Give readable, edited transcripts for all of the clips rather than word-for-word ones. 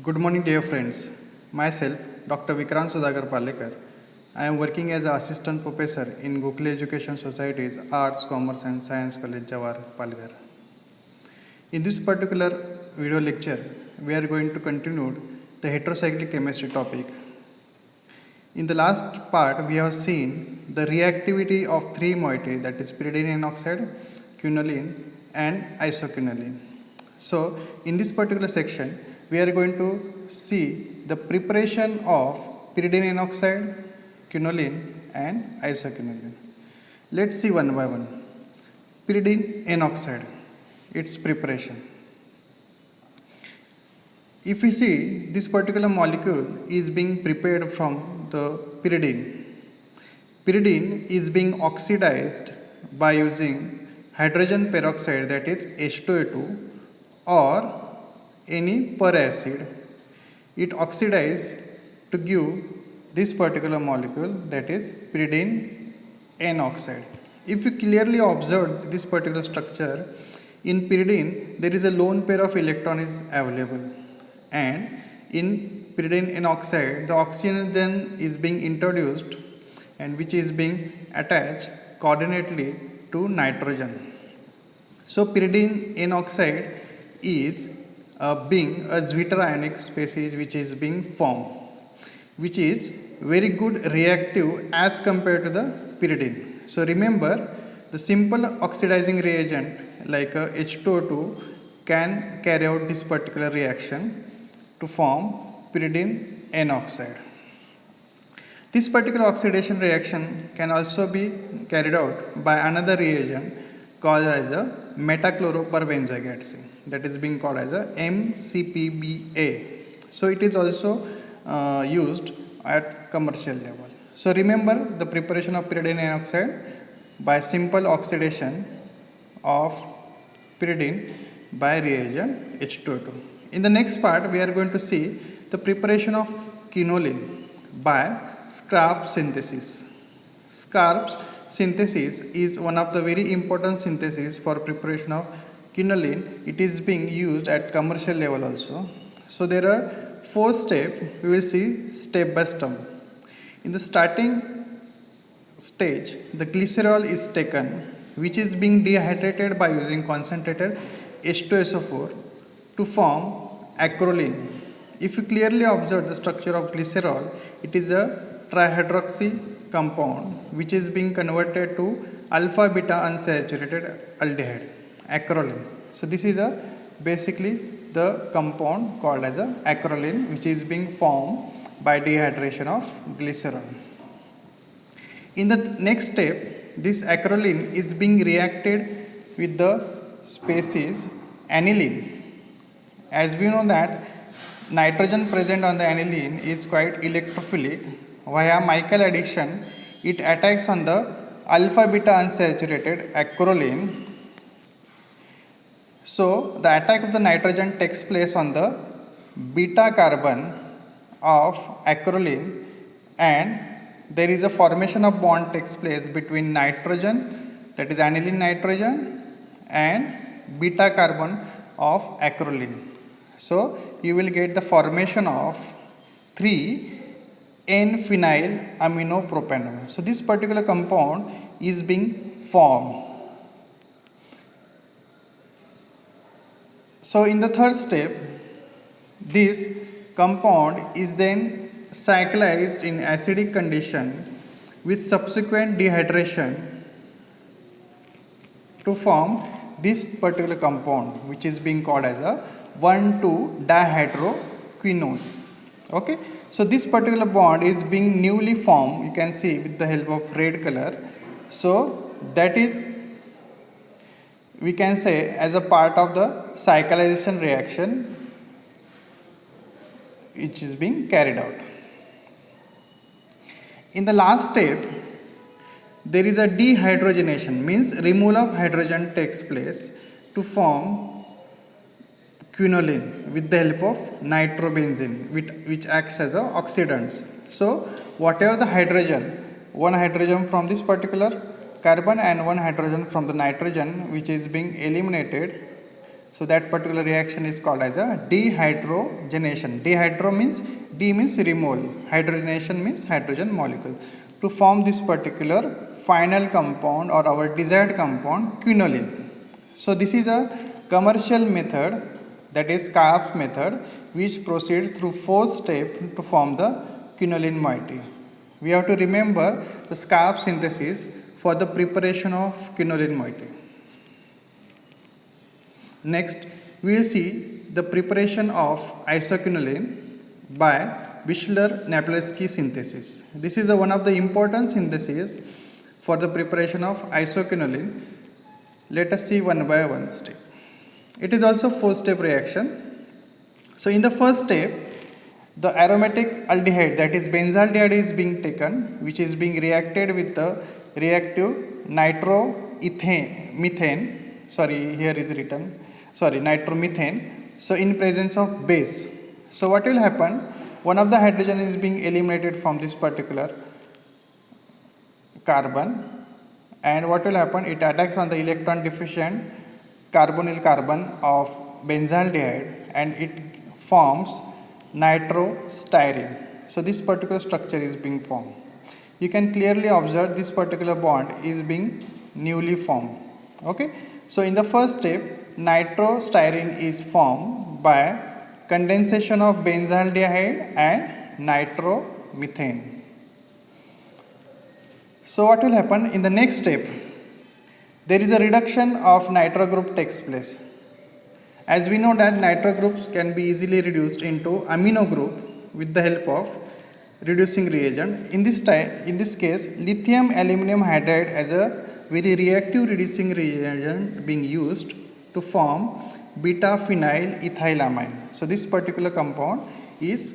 Good morning, dear friends. Myself, Dr. Vikrant Sudhakar Palekar. I am working as an assistant professor in Gokhale Education Society's Arts, Commerce and Science College, Jawar, Palghar. In this particular video lecture, we are going to continue the heterocyclic chemistry topic. In the last part, we have seen the reactivity of three moieties, that is pyridine N oxide, quinoline and isoquinoline. So, in this particular section, we are going to see the preparation of pyridine N oxide, quinoline and isoquinoline. Let's see one by one. Pyridine N oxide, its preparation. If we see, this particular molecule is being prepared from the pyridine. Pyridine is being oxidized by using hydrogen peroxide, that is H2A2, or any per acid. It oxidizes to give this particular molecule, that is pyridine N oxide. If you clearly observe this particular structure, in pyridine there is a lone pair of electron is available, and in pyridine N oxide the oxygen is being introduced and which is being attached coordinately to nitrogen. So pyridine N oxide is being a zwitterionic species which is being formed, which is very good reactive as compared to the pyridine. So remember, the simple oxidizing reagent like H2O2 can carry out this particular reaction to form pyridine N oxide. This particular oxidation reaction can also be carried out by another reagent called as a metachloroperbenzoate, that is being called as a MCPBA. So it is also used at commercial level. So remember the preparation of pyridine N oxide by simple oxidation of pyridine by reagent H2O2. In the next part, we are going to see the preparation of quinoline by Scarp synthesis. Scarp's synthesis is one of the very important synthesis for preparation of quinoline. It is being used at commercial level also. So there are 4 steps. We will see step by step. In the starting stage, the glycerol is taken, which is being dehydrated by using concentrated H2SO4 to form acrolein. If you clearly observe the structure of glycerol, it is a trihydroxy compound which is being converted to alpha beta unsaturated aldehyde, acrolein. So this is basically the compound called as a acrolein, which is being formed by dehydration of glycerol. In the next step, this acrolein is being reacted with the species aniline. As we know that nitrogen present on the aniline is quite electrophilic. Via Michael addition, it attacks on the alpha beta unsaturated acrolein. So the attack of the nitrogen takes place on the beta carbon of acrolein, and there is a formation of bond takes place between nitrogen, that is aniline nitrogen, and beta carbon of acrolein. So you will get the formation of 3N-phenyl aminopropanol. So this particular compound is being formed. So in the third step, this compound is then cyclized in acidic condition with subsequent dehydration to form this particular compound, which is being called as a 1,2-dihydroquinone. Okay, so this particular bond is being newly formed, you can see with the help of red color. So that is, we can say, as a part of the cyclization reaction which is being carried out. In the last step, there is a dehydrogenation, means removal of hydrogen takes place to form quinoline with the help of nitrobenzene, which acts as a oxidants. So whatever the hydrogen, one hydrogen from this particular carbon and one hydrogen from the nitrogen which is being eliminated, So that particular reaction is called as a dehydrogenation. Dehydro means D means removal, hydrogenation means hydrogen molecule. To form this particular final compound or our desired compound, quinoline. So this is a commercial method, that is SCAF method, which proceeds through 4 steps to form the quinoline moiety. We have to remember the SCAF synthesis for the preparation of quinoline moiety. Next, we will see the preparation of isoquinoline by Wechsler-Napelski synthesis. This is one of the important syntheses for the preparation of isoquinoline. Let us see one by one step. It is also 4-step reaction. So in the first step, the aromatic aldehyde, that is benzaldehyde, is being taken, which is being reacted with the reactive nitromethane. So in presence of base. So what will happen? One of the hydrogen is being eliminated from this particular carbon, and what will happen? It attacks on the electron deficient carbonyl carbon of benzaldehyde and it forms nitrostyrene. So this particular structure is being formed. You can clearly observe this particular bond is being newly formed. Okay. So in the first step, nitrostyrene is formed by condensation of benzaldehyde and nitromethane. So what will happen in the next step? There is a reduction of nitro group takes place. As we know that nitro groups can be easily reduced into amino group with the help of reducing reagent. In this case, lithium aluminum hydride as a very reactive reducing reagent being used to form beta phenyl ethylamine. So this particular compound is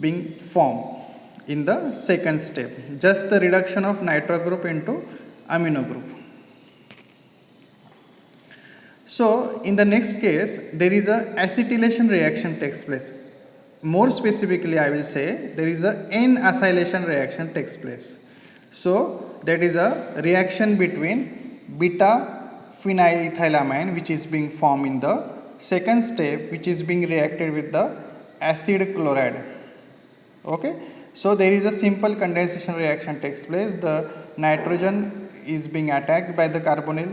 being formed in the second step, just the reduction of nitro group into amino group. So in the next case, there is a acetylation reaction takes place. More specifically, I will say there is a N-acylation reaction takes place. So that is a reaction between beta phenyl ethylamine, which is being formed in the second step, which is being reacted with the acid chloride. Okay. So there is a simple condensation reaction takes place. The nitrogen is being attacked by the carbonyl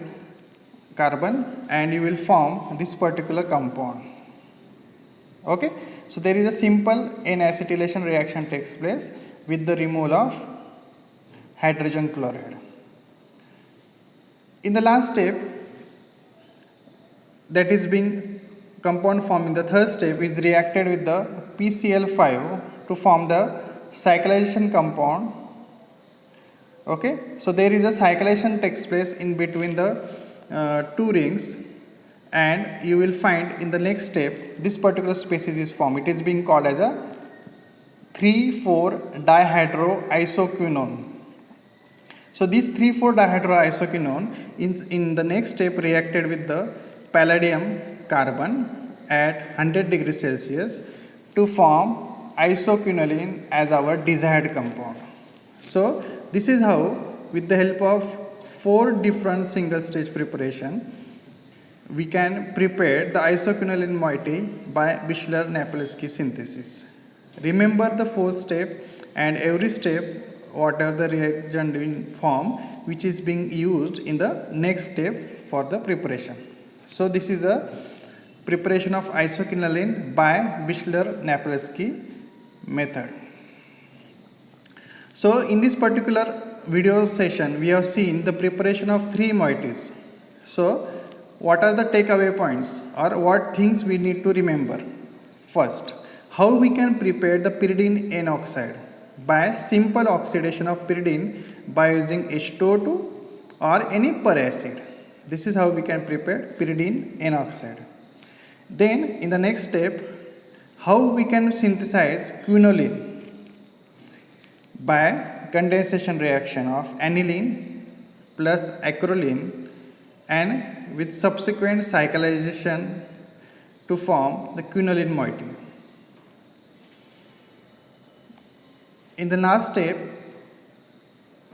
carbon and you will form this particular compound. Okay. So there is a simple N-acetylation reaction takes place with the removal of hydrogen chloride. In the last step, that is being compound formed in the third step, is reacted with the PCl5 to form the cyclization compound. Okay. So there is a cyclization takes place in between the 2 rings, and you will find in the next step this particular species is formed. It is being called as a 3,4-dihydroisoquinone. So this 3,4-dihydroisoquinone in the next step reacted with the palladium carbon at 100 degrees Celsius to form isoquinoline as our desired compound. So this is how, with the help of 4 different single stage preparation, we can prepare the isoquinoline moiety by Wechsler-Napelski synthesis. Remember the 4th step, and every step whatever the reagent being formed, which is being used in the next step for the preparation. So this is the preparation of isoquinoline by Wechsler-Napelski method. So in this particular video session, we have seen the preparation of 3 moieties. So what are the takeaway points or what things we need to remember? First, how we can prepare the pyridine N oxide by simple oxidation of pyridine by using H2O2 or any peracid. This is how we can prepare pyridine N oxide. Then in the next step, how we can synthesize quinoline by condensation reaction of aniline plus acrolein and with subsequent cyclization to form the quinoline moiety. In the last step,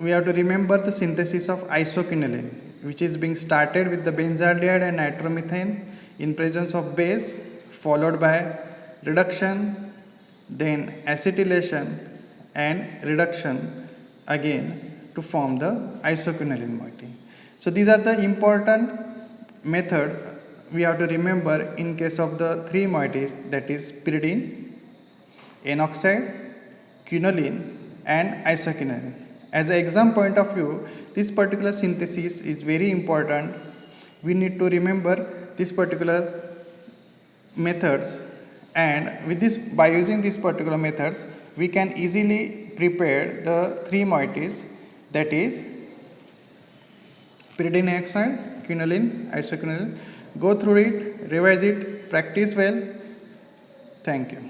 we have to remember the synthesis of isoquinoline, which is being started with the benzaldehyde and nitromethane in presence of base followed by reduction, then acetylation and reduction again to form the isoquinoline moiety. So these are the important methods we have to remember in case of the three moieties, that is pyridine, N-oxide, quinoline and isoquinoline. As an exam point of view, this particular synthesis is very important. We need to remember this particular methods, and with this, by using these particular methods, we can easily prepare the three moieties, that is pyridine oxide, quinoline, isoquinoline. Go through it, revise it, practice well. Thank you.